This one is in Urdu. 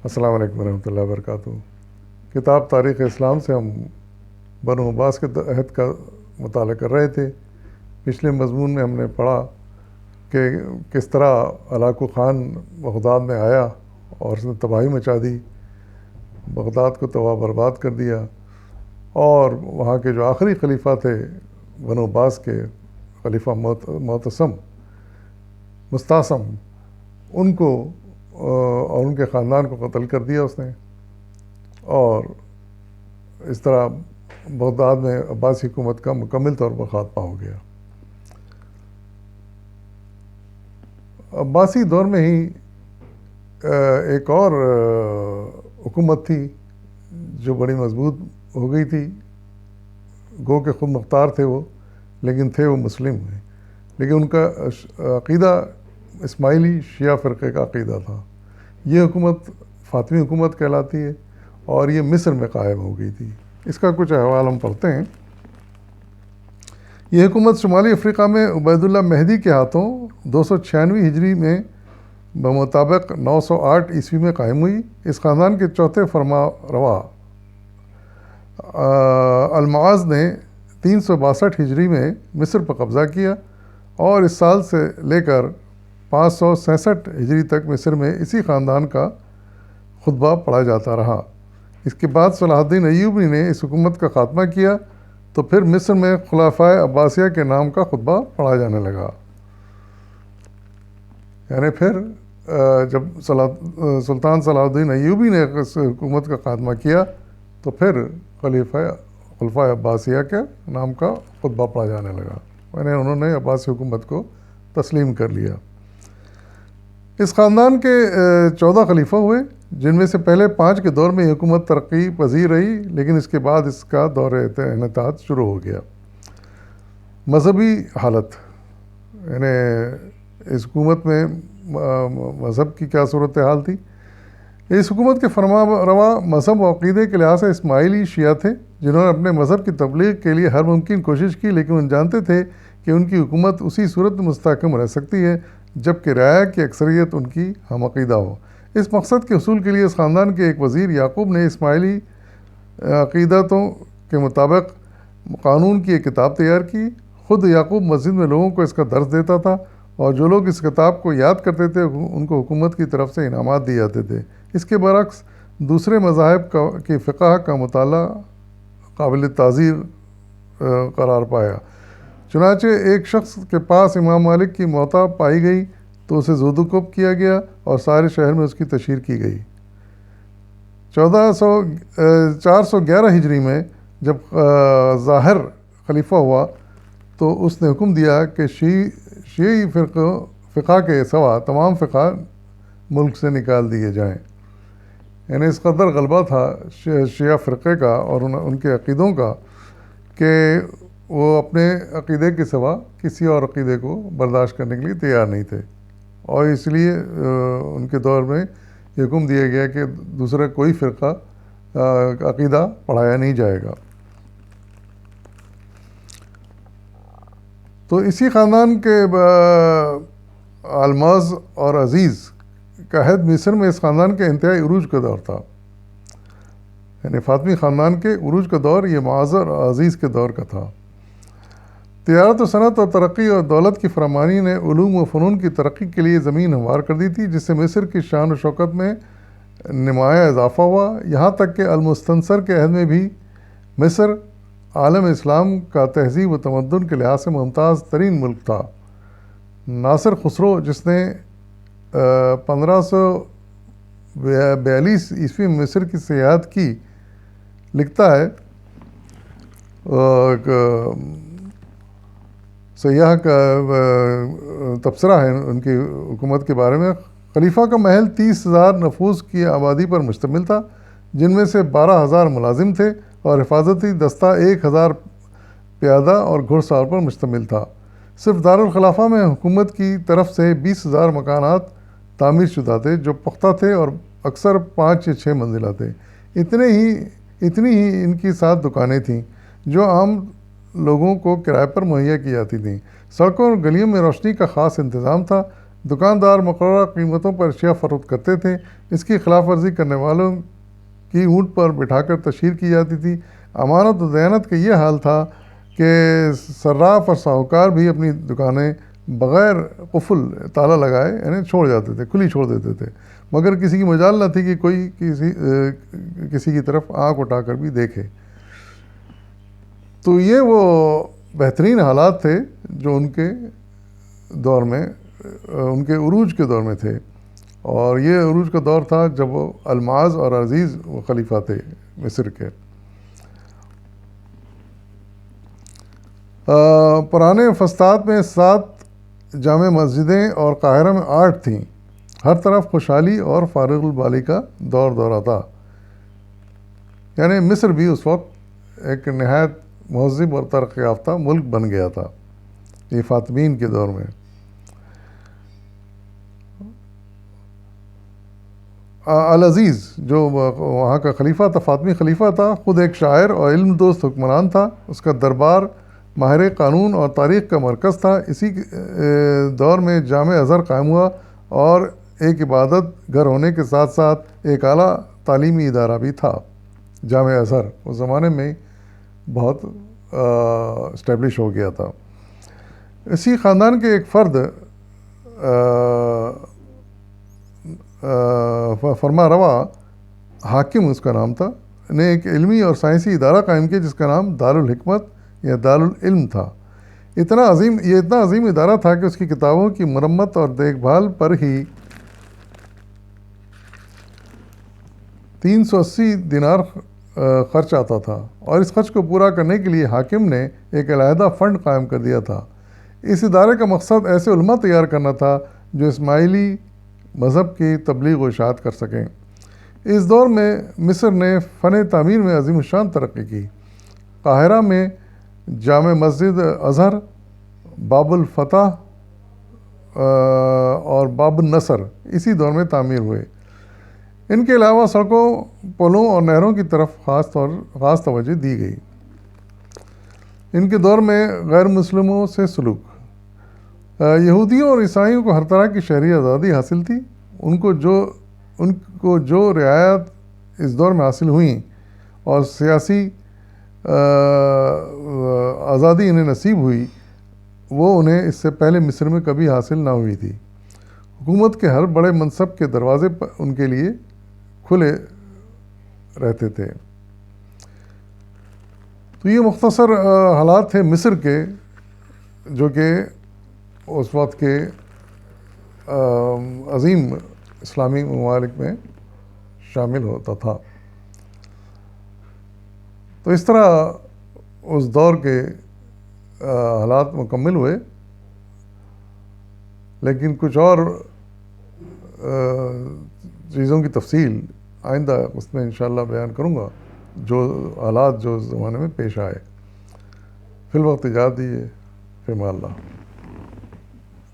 السلام علیکم ورحمۃ اللہ وبرکاتہ۔ کتاب تاریخ اسلام سے ہم بنو عباس کے عہد کا مطالعہ کر رہے تھے۔ پچھلے مضمون میں ہم نے پڑھا کہ کس طرح ہلاکو خان بغداد میں آیا اور اس نے تباہی مچا دی، بغداد کو تباہ برباد کر دیا، اور وہاں کے جو آخری خلیفہ تھے بنو عباس کے، خلیفہ معتصم مستعصم، ان کو اور ان کے خاندان کو قتل کر دیا اس نے، اور اس طرح بغداد میں عباسی حکومت کا مکمل طور پر خاتمہ ہو گیا۔ عباسی دور میں ہی ایک اور حکومت تھی جو بڑی مضبوط ہو گئی تھی، گو کہ خود مختار تھے وہ، لیکن تھے وہ مسلم ہیں، لیکن ان کا عقیدہ اسماعیلی شیعہ فرقے کا عقیدہ تھا۔ یہ حکومت فاطمی حکومت کہلاتی ہے اور یہ مصر میں قائم ہو گئی تھی۔ اس کا کچھ احوال ہم پڑھتے ہیں۔ یہ حکومت شمالی افریقہ میں عبید اللہ مہدی کے ہاتھوں 296 ہجری میں بمطابق 908 عیسوی میں قائم ہوئی۔ اس خاندان کے چوتھے فرما روا المعاذ نے 362 ہجری میں مصر پر قبضہ کیا، اور اس سال سے لے کر 566 ہجری تک مصر میں اسی خاندان کا خطبہ پڑھا جاتا رہا۔ اس کے بعد صلاح الدین ایوبی نے اس حکومت کا خاتمہ کیا تو پھر مصر میں خلفائے عباسیہ کے نام کا خطبہ پڑھا جانے لگا۔ یعنی پھر جب سلطان صلاح الدین ایوبی نے اس حکومت کا خاتمہ کیا تو پھر خلفائے عباسیہ کے نام کا خطبہ پڑھا جانے لگا، یعنی انہوں نے عباسی حکومت کو تسلیم کر لیا۔ اس خاندان کے 14 خلیفہ ہوئے، جن میں سے پہلے 5 کے دور میں یہ حکومت ترقی پذیر رہی، لیکن اس کے بعد اس کا دور انحطاط شروع ہو گیا۔ مذہبی حالت، یعنی اس حکومت میں مذہب کی کیا صورتحال تھی؟ اس حکومت کے فرما روا مذہب و عقیدے کے لحاظ سے اسماعیلی شیعہ تھے، جنہوں نے اپنے مذہب کی تبلیغ کے لیے ہر ممکن کوشش کی، لیکن وہ جانتے تھے کہ ان کی حکومت اسی صورت میں مستحکم رہ سکتی ہے جب کہ رعایا کی اکثریت ان کی ہم عقیدہ ہو۔ اس مقصد کے حصول کے لیے اس خاندان کے ایک وزیر یعقوب نے اسماعیلی عقیدتوں کے مطابق قانون کی ایک کتاب تیار کی۔ خود یعقوب مسجد میں لوگوں کو اس کا درس دیتا تھا، اور جو لوگ اس کتاب کو یاد کرتے تھے ان کو حکومت کی طرف سے انعامات دیے جاتے تھے۔ اس کے برعکس دوسرے مذاہب کی فقہ کا مطالعہ قابل تعزیر قرار پایا۔ چنانچہ ایک شخص کے پاس امام مالک کی موطا پائی گئی تو اسے زودوکوب کیا گیا اور سارے شہر میں اس کی تشہیر کی گئی۔ 411 ہجری میں جب ظاہر خلیفہ ہوا تو اس نے حکم دیا کہ شیعی فقہ کے سوا تمام فقہ ملک سے نکال دیے جائیں۔ یعنی اس قدر غلبہ تھا شیعہ فرقے کا اور ان کے عقیدوں کا کہ وہ اپنے عقیدے کے سوا کسی اور عقیدے کو برداشت کرنے کے لیے تیار نہیں تھے، اور اس لیے ان کے دور میں یہ حکم دیا گیا کہ دوسرا کوئی فرقہ عقیدہ پڑھایا نہیں جائے گا۔ تو اسی خاندان کے الماز اور عزیز کا عہد مصر میں اس خاندان کے انتہائی عروج کا دور تھا، یعنی فاطمی خاندان کے عروج کا دور یہ معاذ اور عزیز کے دور کا تھا۔ تجارت و صنعت اور ترقی اور دولت کی فراوانی نے علوم و فنون کی ترقی کے لیے زمین ہموار کر دی تھی، جس سے مصر کی شان و شوکت میں نمایاں اضافہ ہوا، یہاں تک کہ المستنصر کے عہد میں بھی مصر عالم اسلام کا تہذیب و تمدن کے لحاظ سے ممتاز ترین ملک تھا۔ ناصر خسرو، جس نے 1542 عیسوی میں مصر کی سیاحت کی، لکھتا ہے، سیاح کا تبصرہ ہے ان کی حکومت کے بارے میں۔ خلیفہ کا محل 30,000 نفوس کی آبادی پر مشتمل تھا، جن میں سے 12,000 ملازم تھے، اور حفاظتی دستہ 1,000 پیادہ اور گھڑ سوار پر مشتمل تھا۔ صرف دارالخلافہ میں حکومت کی طرف سے 20,000 مکانات تعمیر شدہ تھے، جو پختہ تھے اور اکثر 5 یا 6 منزلہ تھے۔ اتنی ہی ان کی 7 دکانیں تھیں جو عام لوگوں کو کرائے پر مہیا کی جاتی تھیں۔ سڑکوں اور گلیوں میں روشنی کا خاص انتظام تھا، دکاندار مقررہ قیمتوں پر اشیاء فروخت کرتے تھے، اس کی خلاف ورزی کرنے والوں کی اونٹ پر بٹھا کر تشہیر کی جاتی تھی۔ امانت و دیانت کا یہ حال تھا کہ صراف اور ساہوکار بھی اپنی دکانیں بغیر قفل تالا لگائے یعنی چھوڑ جاتے تھے، کھلی چھوڑ دیتے تھے، مگر کسی کی مجال نہ تھی کہ کوئی کسی کی طرف آنکھ اٹھا کر بھی دیکھے۔ تو یہ وہ بہترین حالات تھے جو ان کے دور میں، ان کے عروج کے دور میں تھے، اور یہ عروج کا دور تھا جب وہ المعاذ اور عزیز وہ خلیفہ تھے مصر کے۔ پرانے فسطاط میں 7 جامع مسجدیں اور قاہرہ میں 8 تھیں۔ ہر طرف خوشحالی اور فارغ البالی کا دورہ تھا، یعنی مصر بھی اس وقت ایک نہایت مہذب اور ترقی یافتہ ملک بن گیا تھا یہ فاطمین کے دور میں۔ العزیز جو وہاں کا خلیفہ تھا، فاطمی خلیفہ تھا، خود ایک شاعر اور علم دوست حکمران تھا۔ اس کا دربار ماہر قانون اور تاریخ کا مرکز تھا۔ اسی دور میں جامع ازہر قائم ہوا اور ایک عبادت گھر ہونے کے ساتھ ساتھ ایک اعلیٰ تعلیمی ادارہ بھی تھا۔ جامع ازہر اس زمانے میں بہت اسٹیبلش ہو گیا تھا۔ اسی خاندان کے ایک فرد فرما روا حاکم اس کا نام تھا، نے ایک علمی اور سائنسی ادارہ قائم کیا جس کا نام دارالحکمت یا دارالعلم تھا۔ یہ اتنا عظیم ادارہ تھا کہ اس کی کتابوں کی مرمت اور دیکھ بھال پر ہی 380 دینار خرچ آتا تھا، اور اس خرچ کو پورا کرنے کے لیے حاکم نے ایک علیحدہ فنڈ قائم کر دیا تھا۔ اس ادارے کا مقصد ایسے علماء تیار کرنا تھا جو اسماعیلی مذہب کی تبلیغ و اشاعت کر سکیں۔ اس دور میں مصر نے فن تعمیر میں عظیم الشان ترقی کی۔ قاہرہ میں جامع مسجد ازہر، باب الفتح اور باب النصر اسی دور میں تعمیر ہوئے۔ ان کے علاوہ سڑکوں، پلوں اور نہروں کی طرف خاص توجہ دی گئی۔ ان کے دور میں غیر مسلموں سے سلوک۔ یہودیوں اور عیسائیوں کو ہر طرح کی شہری آزادی حاصل تھی۔ ان کو جو رعایت اس دور میں حاصل ہوئیں اور سیاسی آزادی انہیں نصیب ہوئی، وہ انہیں اس سے پہلے مصر میں کبھی حاصل نہ ہوئی تھی۔ حکومت کے ہر بڑے منصب کے دروازے ان کے لیے کھلے رہتے تھے۔ تو یہ مختصر حالات تھے مصر کے، جو کہ اس وقت کے عظیم اسلامی ممالک میں شامل ہوتا تھا۔ تو اس طرح اس دور کے حالات مکمل ہوئے، لیکن کچھ اور چیزوں کی تفصیل آئندہ اس میں انشاءاللہ بیان کروں گا، جو حالات جو اس زمانے میں پیش آئے۔ فی الوقت اجازت دیجیے، فی امان اللہ۔